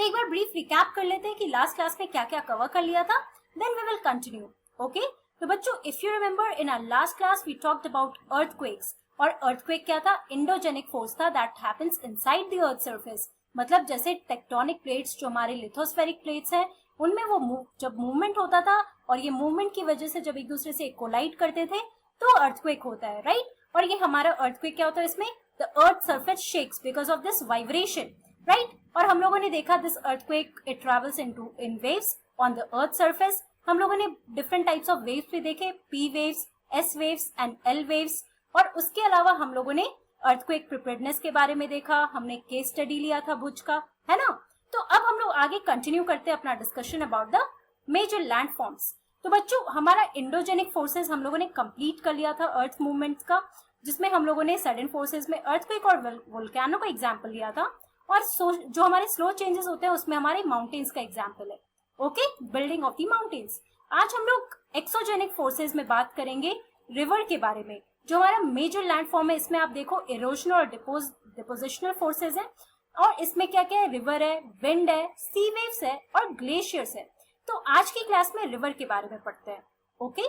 एक बार brief recap कर लेते हैं कि लास्ट क्लास में क्या क्या कवर कर लिया था, then we will continue. Okay, तो बच्चों if you remember in our last class we talked about earthquakes, और अर्थक्वेक क्या था? इंडोजेनिक फोर्स था that happens inside the earth surface. मतलब जैसे टेक्टोनिक प्लेट्स जो हमारे लिथोस्फेरिक प्लेट्स हैं उनमें वो जब मूवमेंट होता था और ये मूवमेंट की वजह से जब एक दूसरे से कोलाइड करते थे तो अर्थक्वेक होता है, राइट? और ये हमारा अर्थक्वेक क्या होता है? इसमें the earth surface shakes because of this vibration, right? और हम लोगों ने देखा this earthquake it travels in waves on the earth surface. हम लोगों ने डिफरेंट टाइप्स ऑफ वेव्स भी देखे, P waves, S waves and L waves. और उसके अलावा हम लोगों ने अर्थक्वेक प्रिपेयर्डनेस के बारे में देखा, हमने केस स्टडी लिया था भुज का, है ना? तो अब हम लोग आगे कंटिन्यू करते हैं अपना discussion about the major landforms. तो बच्चों हमारा इंडोजेनिक फोर्सेस हम लोगों ने कंप्लीट कर लिया था अर्थ मूवमेंट्स का, जिसमें हम लोगों ने सडन फोर्सेस में अर्थक्वेक और वोल्केनो का एग्जांपल लिया था, और जो हमारे स्लो चेंजेस होते हैं उसमें हमारे माउंटेन्स का एग्जांपल है। Okay, building of the mountains. आज हम लोग एक्सोजेनिक फोर्सेस में बात करेंगे रिवर के बारे में, जो हमारा मेजर लैंड फॉर्म है। इसमें आप देखो इरोजनल और डिपोजिशनल फोर्सेस है, और इसमें क्या क्या है? रिवर है, विंड है, सी वेव्स है और ग्लेशियर्स है। तो आज की क्लास में रिवर के बारे में पढ़ते हैं। Okay,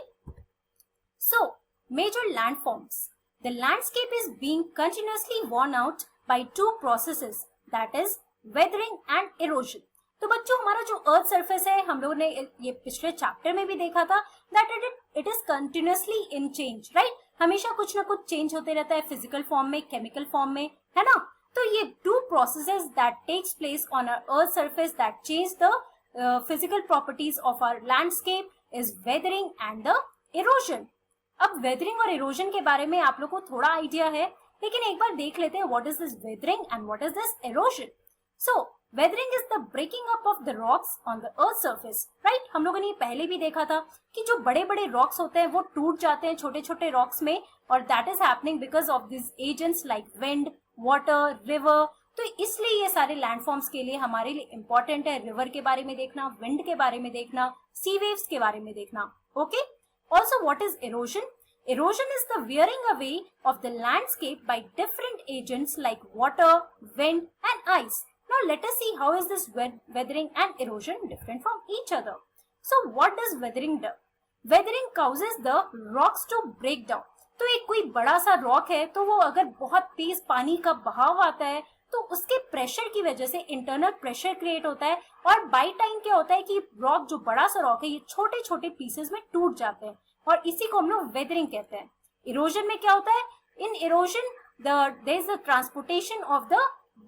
so major landforms. The landscape is being continuously worn out by two processes, that is weathering and erosion। तो बच्चों हमारा जो अर्थ सरफेस है हम लोगों ने ये पिछले चैप्टर में भी देखा था that it is continuously in change, right? हमेशा कुछ ना कुछ चेंज होते रहता है, फिजिकल फॉर्म में, केमिकल फॉर्म में, है ना? तो ये two processes that takes place on our earth surface that change the physical properties of our landscape is weathering and the erosion. अब वेदरिंग और इरोजन के बारे में आप लोग को थोड़ा आइडिया है, लेकिन एक बार देख लेते हैं what is this weathering and what is this erosion. So weathering is the breaking up of the rocks on the earth surface, right? हम लोगों ने पहले भी देखा था कि जो बड़े बड़े रॉक्स होते हैं वो टूट जाते हैं छोटे छोटे रॉक्स में, और that is happening because of this agents like wind, water, river. तो इसलिए ये सारे लैंडफॉर्म्स के लिए हमारे लिए इंपॉर्टेंट है रिवर के बारे में देखना, विंड के बारे में देखना, सी वेव्स के बारे में देखना। Okay, also what is erosion? Erosion is the wearing away of the landscape by different agents like water, wind and ice. Now let us see how is this weathering and erosion different from each other. So what does weathering do? Weathering causes the rocks to break down. तो एक कोई बड़ा सा rock है तो वो अगर बहुत तेज पानी का बहाव आता है तो उसके प्रेशर की वजह से इंटरनल प्रेशर क्रिएट होता है, और बाय टाइम क्या होता है कि रॉक जो बड़ा सा रॉक है ये छोटे छोटे पीसेस में टूट जाते हैं, और इसी को हम लोग वेदरिंग कहते हैं। इरोजन में क्या होता है? In erosion there is the transportation of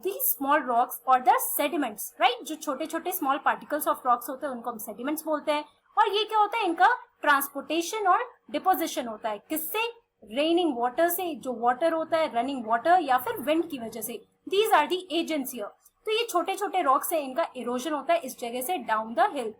these small rocks or the sediments, right? जो छोटे छोटे स्मॉल पार्टिकल्स ऑफ रॉक्स होते हैं उनको हम सेडिमेंट्स बोलते हैं, और ये क्या होता है? इनका ट्रांसपोर्टेशन और डिपोजिशन होता है। किससे? रेनिंग वाटर से, जो वाटर होता है रनिंग वाटर, या फिर विंड की वजह से। These are the agents here. तो ये छोटे छोटे रॉक्स है, इनका इरोजन होता है इस जगह से down the hill.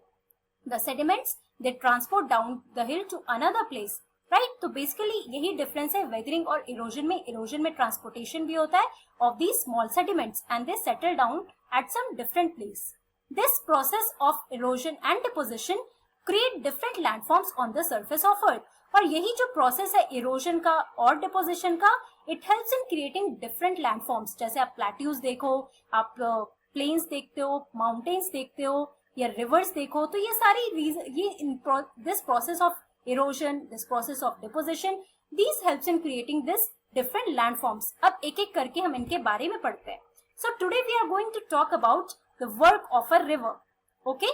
The sediments they transport down the hill to another place, right? तो बेसिकली यही डिफरेंस है वेदरिंग और इरोजन में। इरोजन में ट्रांसपोर्टेशन भी होता है of these small sediments and they settle down at some different place. This process of erosion and deposition create different landforms on the surface of earth. और यही जो प्रोसेस है इरोजन का और डिपोजिशन का, it helps in creating different landforms। जैसे आप plateaus देखो, आप प्लेन्स देखते हो, माउंटेन्स देखते हो, या रिवर्स देखो, तो ये सारी this process of erosion, this process of deposition, this helps in creating this different landforms. अब एक एक करके हम इनके बारे में पढ़ते हैं। So today we are going to talk about the work of a river. Okay,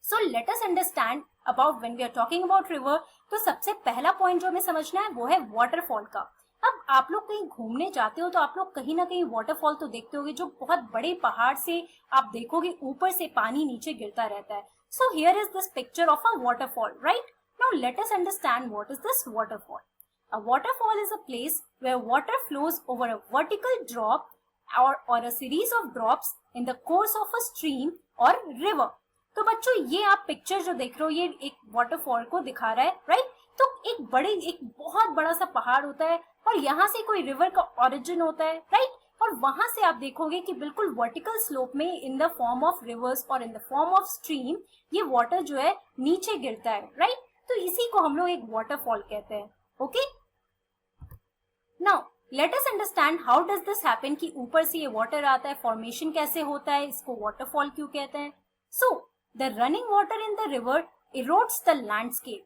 so let us understand about when we are talking about river. तो सबसे पहला पॉइंट जो हमें समझना है वो है वाटरफॉल का। अब आप लोग कहीं घूमने जाते हो तो आप लोग कहीं ना कहीं वाटरफॉल तो देखते होगे, जो बहुत बड़े पहाड़ से आप देखोगे ऊपर से पानी नीचे गिरता रहता है। So here is this picture of a waterfall, right? Now let us understand what is this waterfall. A waterfall is a place where water flows over a vertical drop or a series of drops in the course of a stream or river। तो बच्चों ये आप picture जो देख रहे हो ये एक वाटरफॉल को दिखा रहा है, राइट? तो एक बहुत बड़ा सा पहाड़ होता है और यहाँ से कोई रिवर का ओरिजिन होता है, राइट? और वहां से आप देखोगे कि बिल्कुल वर्टिकल स्लोप में in the form of rivers और in the form of stream ये वाटर जो है नीचे गिरता है, राइट? तो इसी को हम लोग एक वाटरफॉल कहते हैं। Okay, now let us understand how does this happen कि ऊपर से ये वाटर आता है, फॉर्मेशन कैसे होता है, इसको वाटरफॉल क्यों कहते हैं. So the running water in the river erodes the landscape.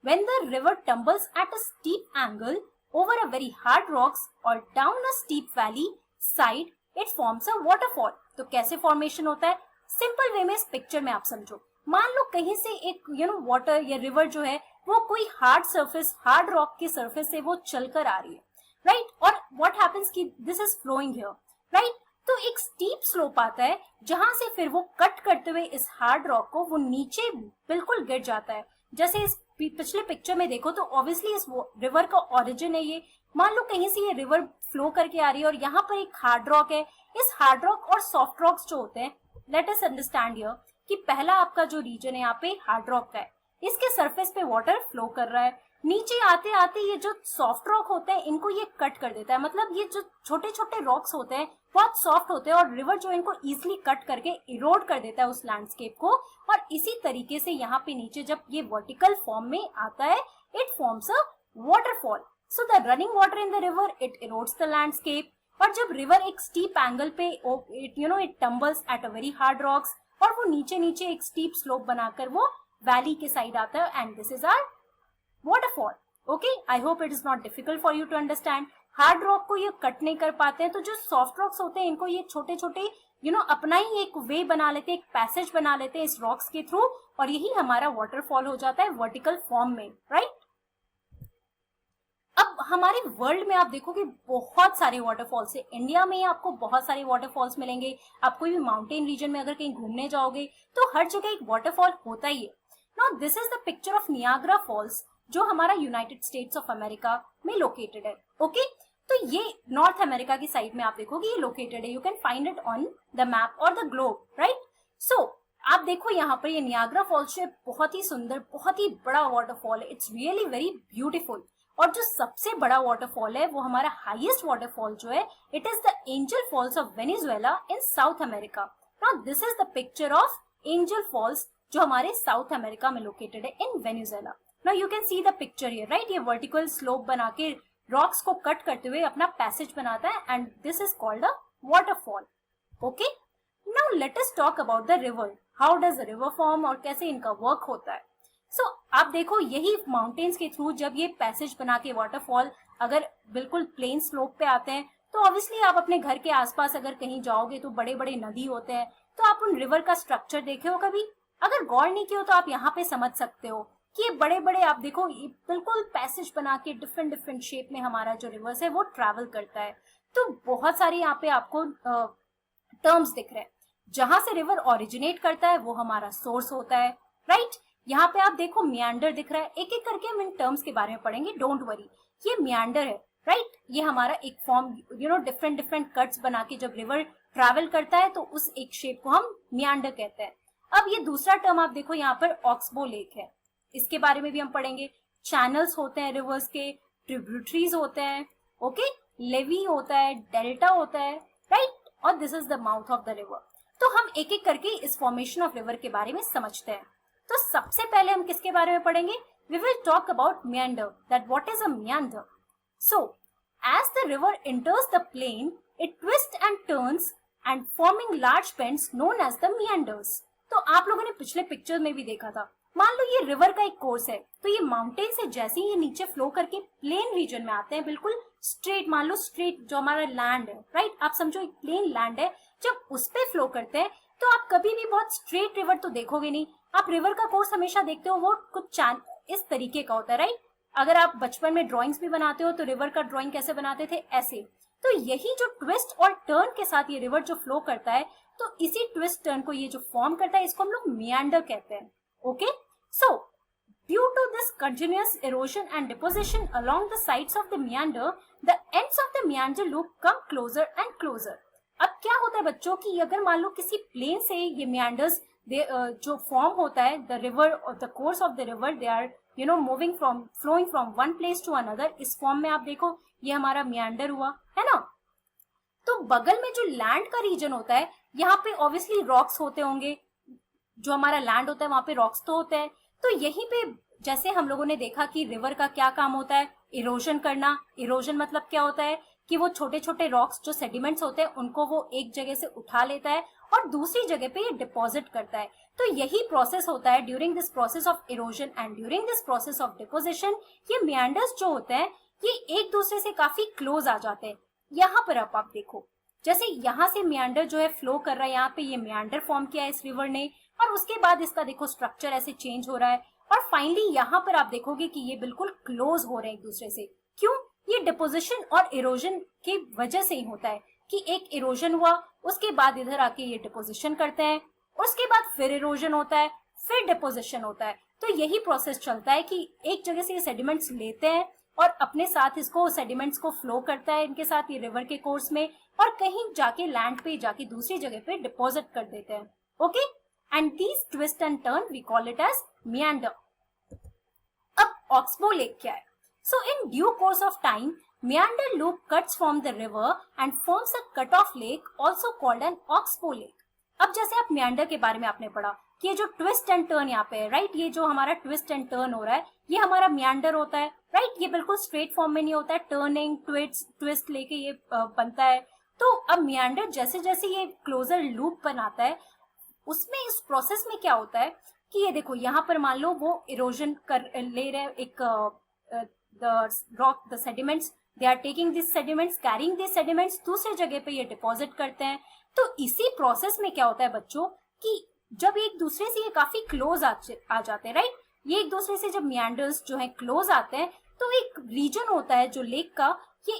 When the river tumbles at a steep angle over a very hard rocks or down a steep valley side, it forms a waterfall. तो कैसे formation होता है? Simple way में इस picture में आप समझो. मान लो कहीं से एक वाटर या रिवर जो है वो कोई हार्ड सरफेस, हार्ड रॉक के सरफेस से वो चलकर आ रही है, राइट? और व्हाट हैपेंस कि this is flowing here, right? तो एक स्टीप स्लोप आता है जहां से फिर वो कट करते हुए इस हार्ड रॉक को वो नीचे बिल्कुल गिर जाता है. जैसे इस पिछले पिक्चर में देखो तो ऑब्वियसली इस रिवर का ओरिजिन है ये. मान लो कहीं से ये रिवर फ्लो करके आ रही है और यहाँ पर एक हार्ड रॉक है. इस हार्ड रॉक और सॉफ्ट रॉक्स जो होते हैं, लेट अस अंडरस्टैंड हियर कि पहला आपका जो रीजन है यहाँ पे हार्ड रॉक का है, इसके सरफेस पे वाटर फ्लो कर रहा है. नीचे आते आते ये जो सॉफ्ट रॉक होते हैं इनको ये कट कर देता है. मतलब ये जो छोटे छोटे रॉक्स होते हैं बहुत सॉफ्ट होते हैं और रिवर जो इनको इजिली कट करके इरोड कर देता है उस लैंडस्केप को. और इसी तरीके से यहाँ पे नीचे जब ये वर्टिकल फॉर्म में आता है, it forms a waterfall. So the running water in the river it erodes the landscape. और जब रिवर एक स्टीप एंगल पे it tumbles at a very hard rocks और वो नीचे नीचे एक स्टीप स्लोप बनाकर वो वैली के साइड आता है, and this is our waterfall. Okay, I hope it is not difficult for you to understand. Hard rock को ये कट नहीं कर पाते हैं तो जो सॉफ्ट रॉक्स होते हैं इनको ये छोटे छोटे अपना ही एक वे बना लेते हैं, एक पैसेज बना लेते हैं इस रॉक्स के थ्रू, और यही हमारा वाटरफॉल हो जाता है वर्टिकल फॉर्म में, राइट? अब हमारे वर्ल्ड में आप देखोगे बहुत सारे वाटरफॉल्स है. इंडिया में आपको बहुत सारे वाटरफॉल्स मिलेंगे. आप कोई भी माउंटेन रीजन में अगर कहीं घूमने जाओगे तो हर जगह एक वाटरफॉल होता ही है. Now this is the picture of Niagara Falls जो हमारा यूनाइटेड स्टेट्स ऑफ अमेरिका में लोकेटेड है. ओके, तो ये नॉर्थ अमेरिका की साइड में आप देखोगे ये लोकेटेड है. You can find it on the map और द ग्लोब, राइट? सो आप देखो यहाँ पर ये नियाग्रा फॉल्स जो है बहुत ही सुंदर, बहुत ही बड़ा वाटरफॉल है. It's really very beautiful. और जो सबसे बड़ा वाटरफॉल है वो हमारा हाईएस्ट वाटरफॉल जो है, it is the Angel Falls of Venezuela in South America. Now this is the picture of Angel Falls जो हमारे साउथ अमेरिका में लोकेटेड है in Venezuela. Now you can see the picture here, right? ये vertical slope बना के rocks को cut करते हुए अपना passage बनाता है, and this is called a waterfall. Okay? Now let us talk about the river. How does the river form और कैसे इनका work होता है? So आप देखो यही mountains के through जब ये passage बना के waterfall अगर बिल्कुल plain slope पे आते हैं तो obviously आप अपने घर के आसपास अगर कहीं जाओगे तो बड़े बड़े नदी होते हैं, तो आप उन river का structure देखे हो कभी? अगर गौर नहीं किया हो तो आप यहाँ पे समझ सकते हो कि ये बड़े बड़े आप देखो ये बिल्कुल पैसेज बना के डिफरेंट डिफरेंट शेप में हमारा जो रिवर्स है वो ट्रैवल करता है. तो बहुत सारे यहाँ पे आपको टर्म्स दिख रहे हैं. जहां से रिवर ओरिजिनेट करता है वो हमारा सोर्स होता है, राइट? यहाँ पे आप देखो मियांडर दिख रहा है. एक एक करके हम इन टर्म्स के बारे में पढ़ेंगे, डोंट वरी. ये मियांडर है, राइट? ये हमारा एक फॉर्म डिफरेंट डिफरेंट कट्स बना के जब रिवर ट्रैवल करता है तो उस एक शेप को हम मियांडर कहते हैं. अब ये दूसरा टर्म आप देखो यहाँ पर ऑक्सबो लेक है, इसके बारे में भी हम पढ़ेंगे. चैनल्स होते हैं रिवर्स के, ट्रिब्यूटरीज होते हैं, ओके, लेवी होता है, डेल्टा होता है, राइट? और this is the mouth of the river. तो हम एक एक करके इस फॉर्मेशन ऑफ रिवर के बारे में समझते हैं. तो सबसे पहले हम किसके बारे में पढ़ेंगे? We will talk about meander, that what is a meander. So as the river enters the plain, it twists and turns and forming large bends known as the meanders. तो आप लोगों ने पिछले पिक्चर में भी देखा था. मान लो ये रिवर का एक कोर्स है, तो ये माउंटेन से जैसे ही ये नीचे फ्लो करके प्लेन रीजन में आते हैं, बिल्कुल स्ट्रेट, मान लो स्ट्रेट जो हमारा लैंड है, राइट? आप समझो एक प्लेन लैंड है, जब उस पे फ्लो करते हैं तो आप कभी भी बहुत स्ट्रेट रिवर तो देखोगे नहीं. आप रिवर का कोर्स हमेशा देखते हो वो कुछ इस तरीके का होता है, राइट? अगर आप बचपन में ड्रॉइंग्स भी बनाते हो तो रिवर का ड्रॉइंग कैसे बनाते थे? ऐसे. तो यही जो ट्विस्ट और टर्न के साथ ये रिवर जो फ्लो करता है, तो इसी ट्विस्ट टर्न को ये जो फॉर्म करता है इसको हम लोग मियांडर कहते हैं. Okay, so due to this continuous erosion and deposition along the sides of the meander, the ends of the meander loop come closer and closer. अब क्या होता है बच्चों कि अगर मान लो किसी प्लेन से ये meanders जो फॉर्म होता है, the river or the course of the river, they are moving from flowing from one place to another. इस फॉर्म में आप देखो ये हमारा meander हुआ है ना. तो बगल में जो लैंड का रीजन होता है यहाँ पे ऑब्वियसली रॉक्स होते होंगे, जो हमारा लैंड होता है वहां पे रॉक्स तो होते हैं. तो यहीं पे जैसे हम लोगों ने देखा कि रिवर का क्या काम होता है? इरोजन करना. इरोजन मतलब क्या होता है कि वो छोटे छोटे रॉक्स जो सेडिमेंट्स होते हैं उनको वो एक जगह से उठा लेता है और दूसरी जगह पे ये डिपॉजिट करता है। तो यही प्रोसेस होता है during this process of erosion and during this process of deposition. ये मियांडर्स जो होते हैं ये एक दूसरे से काफी क्लोज आ जाते हैं। यहाँ पर आप देखो, जैसे यहाँ से मियांडर जो है फ्लो कर रहा है, यहाँ पे ये मियांडर फॉर्म किया है इस रिवर ने, और उसके बाद इसका देखो स्ट्रक्चर ऐसे चेंज हो रहा है, और फाइनली यहाँ पर आप देखोगे कि ये बिल्कुल क्लोज हो रहे हैं एक दूसरे से। क्यों? ये डिपोजिशन और इरोजन की वजह से ही होता है कि एक इरोजन हुआ, उसके बाद इधर आके ये डिपोजिशन करते हैं, उसके बाद फिर इरोजन होता है, फिर डिपोजिशन होता है। तो यही प्रोसेस चलता है कि एक जगह से ये सेडिमेंट्स लेते हैं और अपने साथ इसको सेडिमेंट्स को फ्लो करता है इनके साथ ये रिवर के कोर्स में, और कहीं जाके लैंड पे जाके दूसरी जगह पे डिपॉजिट कर देते हैं। Okay, and these twist and turn we call it as meander. अब ऑक्सबो लेक क्या है? So in due course of time meander loop cuts from the river and forms a cut-off lake also called an oxbow lake। अब जैसे आप meander के बारे में आपने पढ़ा कि ये जो ट्विस्ट एंड टर्न यहाँ पे है, राइट, ये जो हमारा ट्विस्ट एंड टर्न हो रहा है ये हमारा meander होता है, राइट। ये बिल्कुल स्ट्रेट फॉर्म में नहीं होता है, टर्निंग ट्विस्ट लेके ये बनता है। तो अब meander जैसे जैसे ये क्लोजर लूप बनाता है उसमें इस प्रोसेस में क्या होता है कि ये देखो यहाँ पर मान लो वो इरोजन कर ले रहे हैं एक the sediments, they are taking these sediments, carrying these sediments, दूसरे जगह पे ये डिपॉजिट करते हैं। तो इसी प्रोसेस में क्या होता है बच्चों कि जब एक दूसरे से ये काफी क्लोज आ जाते हैं, राइट, ये एक दूसरे से जब मियांडर्स जो है क्लोज आते हैं तो एक रीजन होता है जो लेक का ये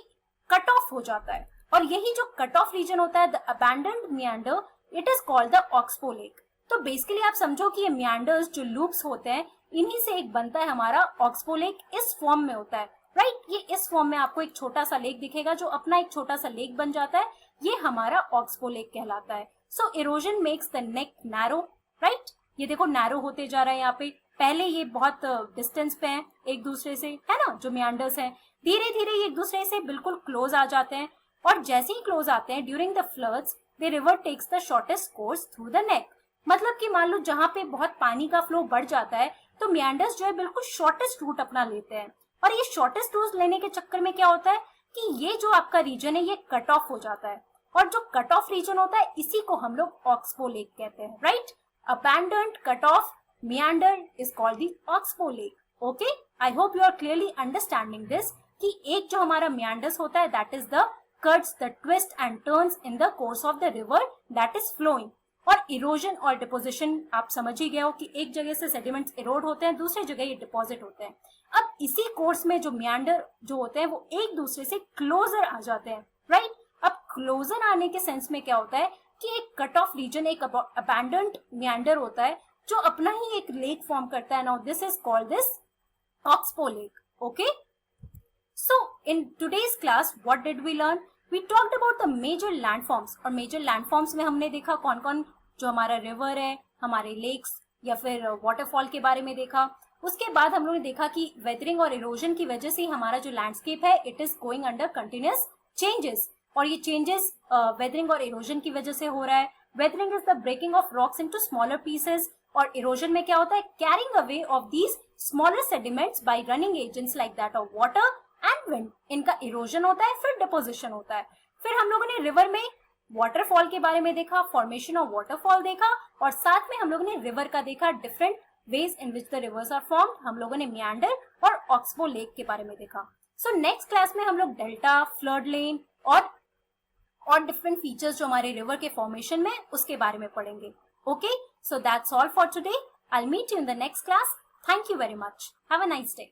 कट ऑफ हो जाता है, और यही जो कट ऑफ रीजन होता है the abandoned मियांडर, it is called the oxbow lake. तो बेसिकली आप समझो कि ये मियांडर्स जो लूप्स होते हैं इन्हीं से एक बनता है हमारा ऑक्सबो लेक, इस फॉर्म में होता है, राइट। ये इस फॉर्म में आपको एक छोटा सा लेक दिखेगा जो अपना एक छोटा सा लेक बन जाता है, ये हमारा ऑक्सबो लेक कहलाता है। So erosion makes the neck narrow, right, ये देखो नैरो होते जा रहा है यहाँ पे, पहले ये बहुत डिस्टेंस पे है एक दूसरे से, है ना, जो मियांडर्स हैं, धीरे धीरे ये एक दूसरे से बिल्कुल क्लोज आ जाते हैं, और जैसे ही क्लोज आते हैं during the floods the river takes the shortest course through the neck. मतलब कि मान लो जहाँ पे बहुत पानी का फ्लो बढ़ जाता है तो मियांडर्स जो है बिल्कुल शॉर्टेस्ट रूट अपना लेते हैं, और ये शॉर्टेस्ट रूट लेने के चक्कर में क्या होता है कि ये जो आपका रीजन है ये कट ऑफ हो जाता है, और जो कट ऑफ रीजन होता है इसी को हम लोग ऑक्सबो लेक कहते हैं, right. Abandoned cut off meander is called the oxbow lake. Okay, I hope you are clearly understanding this कि एक जो हमारा मियांडर्स होता है that is the cuts, the twist and turns in the course of the river that is flowing। और erosion और deposition आप समझ ही गए हो कि एक जगह से सेडिमेंट्स इरोड होते हैं, दूसरी जगह ये डिपॉजिट होते हैं। अब इसी कोर्स में जो मियांडर जो होते हैं वो एक दूसरे से क्लोजर आ जाते हैं, राइट। अब क्लोजर आने के सेंस में क्या होता है कि एक कट ऑफ रीजन, एक अबैंडन्ड मियांडर होता है जो अपना ही एक लेक फॉर्म करता है। Now this is called this oxbow lake. Okay, so in today's class what did we learn? We talked about the major landforms, और major landforms में हमने देखा कौन कौन, जो हमारा रिवर है, हमारे लेक्स या फिर वाटरफॉल के बारे में देखा। उसके बाद हम लोगों ने देखा कि वेदरिंग और इरोजन की वजह से हमारा जो लैंडस्केप है it is going under continuous changes, और ये चेंजेस वेदरिंग और इरोजन की वजह से हो रहा है। Weathering is the breaking of rocks into smaller pieces, और इरोजन में क्या होता है carrying away of these smaller sediments by running agents like that of water and wind. इनका इरोजन होता है, फिर डिपोजिशन होता है। फिर हम लोगों ने रिवर में वाटरफॉल के बारे में देखा, फॉर्मेशन ऑफ वाटरफॉल देखा, और साथ में हम लोगों ने रिवर का देखा, different ways in which the rivers are formed. हम लोगों ने मियांडर और ऑक्सबो लेक के बारे में देखा। सो नेक्स्ट क्लास में हम लोग डेल्टा, फ्लड लेन और डिफरेंट फीचर्स जो हमारे रिवर के फॉर्मेशन में उसके बारे में पढ़ेंगे। Okay, so that's all for today. I will meet you in the next class. Thank you very much. Have a nice day.